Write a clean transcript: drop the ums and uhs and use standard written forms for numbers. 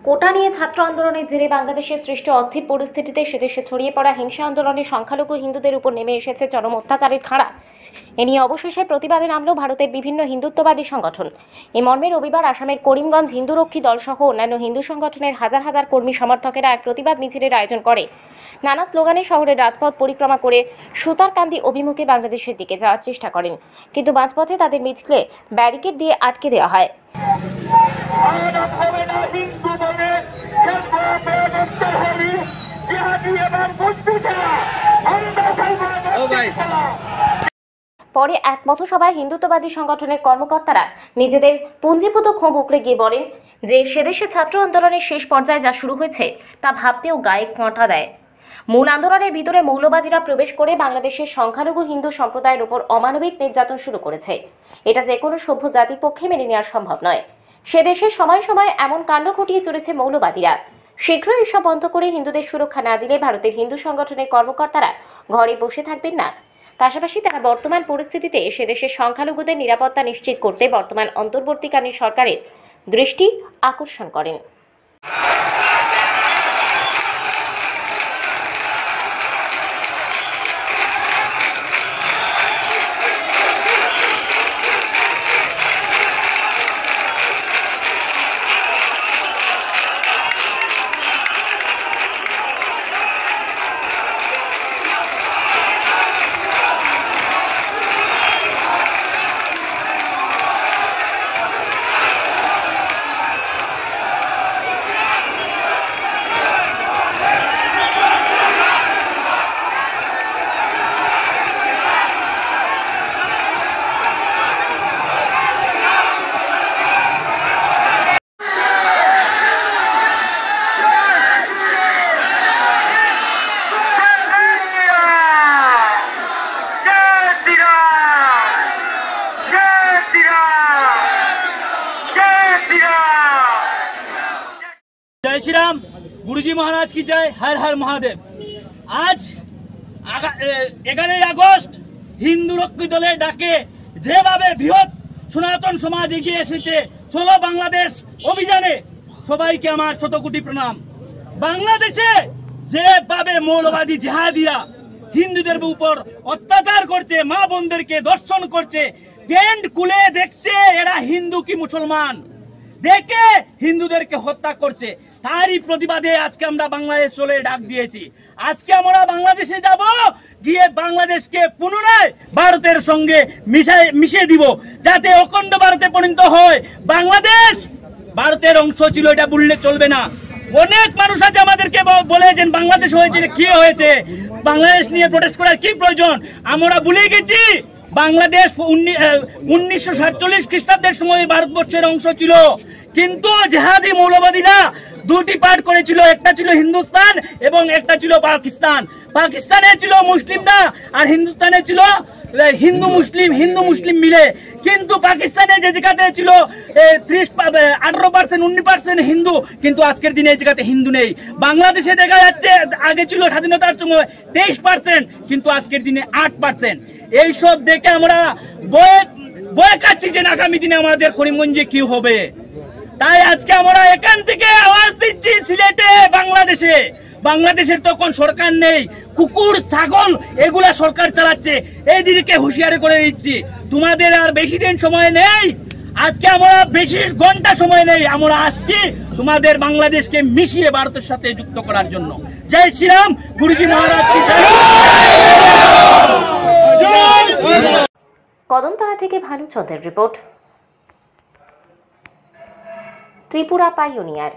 কোটা নিয়ে ছাত্র আন্দোলনের জেরে বাংলাদেশের সৃষ্ট অস্থির পরিস্থিতিতে সেদেশে ছড়িয়ে পড়া হিংসা আন্দোলনে সংখ্যালঘু হিন্দুদের উপর নেমে এসেছে চরম অত্যাচারের খাড়া। এ নিয়ে অবশেষে প্রতিবাদে নামল ভারতের বিভিন্ন হিন্দুত্ববাদী সংগঠন। এ মর্মে রবিবার আসামের করিমগঞ্জ হিন্দুরক্ষী দল সহ অন্যান্য হিন্দু সংগঠনের হাজার হাজার কর্মী সমর্থকেরা এক প্রতিবাদ মিছিলের আয়োজন করে। নানা স্লোগানে শহরের রাজপথ পরিক্রমা করে সুতারকান্দি অভিমুখে বাংলাদেশের দিকে যাওয়ার চেষ্টা করেন, কিন্তু মাঝপথে তাদের মিছিলে ব্যারিকেড দিয়ে আটকে দেওয়া হয়। পরে এক পথসভায় হিন্দুত্ববাদী সংগঠনের কর্মকর্তারা নিজেদের পুঞ্জীভূত ক্ষোভ উগরে গিয়ে বলেন যে সেদেশে ছাত্র আন্দোলনের শেষ পর্যায়ে যা শুরু হয়েছে তা ভাবতেও গায়ে কাঁটা দেয়। মূল আন্দোলনের ভিতরে মৌলবাদীরা প্রবেশ করে বাংলাদেশের সংখ্যালঘু হিন্দু সম্প্রদায়ের উপর অমানবিক নির্যাতন শুরু করেছে। এটা যে কোনো সভ্য জাতির পক্ষে মেনে নেওয়া সম্ভব নয়। সে দেশে সময় সময় এমন কাণ্ড ঘটিয়ে চলেছে মৌলবাদীরা। শীঘ্রই এসব বন্ধ করে হিন্দুদের সুরক্ষা না দিলে ভারতের হিন্দু সংগঠনের কর্মকর্তারা ঘরে বসে থাকবেন না। পাশাপাশি তারা বর্তমান পরিস্থিতিতে সে দেশের সংখ্যালঘুদের নিরাপত্তা নিশ্চিত করতে বর্তমান অন্তর্বর্তীকালীন সরকারের দৃষ্টি আকর্ষণ করেন। जय श्री राम, गुरुजी महाराज की जय, हर हर महादेव। आज 11 আগস্ট হিন্দু রক্ষী দলের ডাকে যেভাবে বৃহৎ সনাতন সমাজ এগিয়ে এসেছে চলো বাংলাদেশ অভিযানে, সবাইকে আমার শতকোটি প্রণাম। বাংলাদেশে যেভাবে মৌলবাদী জিহাদিরা হিন্দুদের উপর অত্যাচার করছে, মা বোনদেরকে দর্শন করছে, প্যান্ট খুলে দেখছে এরা হিন্দু কি মুসলমান, দেখে হিন্দুদেরকে হত্যা করছে, তারই প্রতিবাদে আজকে আমরা বাংলাদেশ চলে ডাক দিয়েছি। আজকে আমরা বাংলাদেশে যাব, গিয়ে বাংলাদেশকে পুনরায় ভারতের সঙ্গে মিশিয়ে দিব, যাতে অখণ্ড ভারতে পরিণত হয়। বাংলাদেশ ভারতের অংশ ছিল, এটা বললে চলবে না। অনেক মানুষ আছে আমাদেরকে বলে যে বাংলাদেশ হয়েছে, কি হয়েছে, বাংলাদেশ নিয়ে প্রোটেস্ট করার কি প্রয়োজন। আমরা ভুলে গেছি বাংলাদেশ 1947 খ্রিস্টাব্দের সময় ভারতবর্ষের অংশ ছিল, কিন্তু জিহাদি মৌলবাদীরা দুটি পার্ট করেছিল, একটা ছিল হিন্দুস্তান এবং একটা ছিল পাকিস্তান। পাকিস্তানে ছিল মুসলিমরা আর হিন্দুস্তানে ছিল হিন্দু মুসলিম মিলে। কিন্তু পাকিস্তানে যে জায়গাতে ছিল 18% 19% হিন্দু, কিন্তু আজকের দিনে এই জায়গাতে হিন্দু নেই। বাংলাদেশে দেখা যাচ্ছে আগে ছিল স্বাধীনতার সময় 23%, কিন্তু আজকের দিনে 8%। এইসব দেখে আমরা ভয় কাচ্ছি যে আগামী দিনে আমাদের করিমগঞ্জে কি হবে। তাই আজকে আমরা এখান থেকে আওয়াজ দিচ্ছি সিলেটে, বাংলাদেশের তখন সরকার নেই, কুকুর ছাগল এগুলা সরকার চালাচ্ছে। এই দিকে হুঁশিয়ারি করে দিচ্ছি, তোমাদের আর বেশি দিন সময় নেই, আজকে আমরা বেশি ঘন্টা সময় নেই, আমরা আসছি তোমাদের বাংলাদেশকে মিশিয়ে ভারতের সাথে যুক্ত করার জন্য। জয় শ্রীরাম, গুরুজি মহারাজ কি জয়। কদমতলা থেকে ভানুচন্দ্রের রিপোর্ট, ত্রিপুরা পাইওনিয়ার।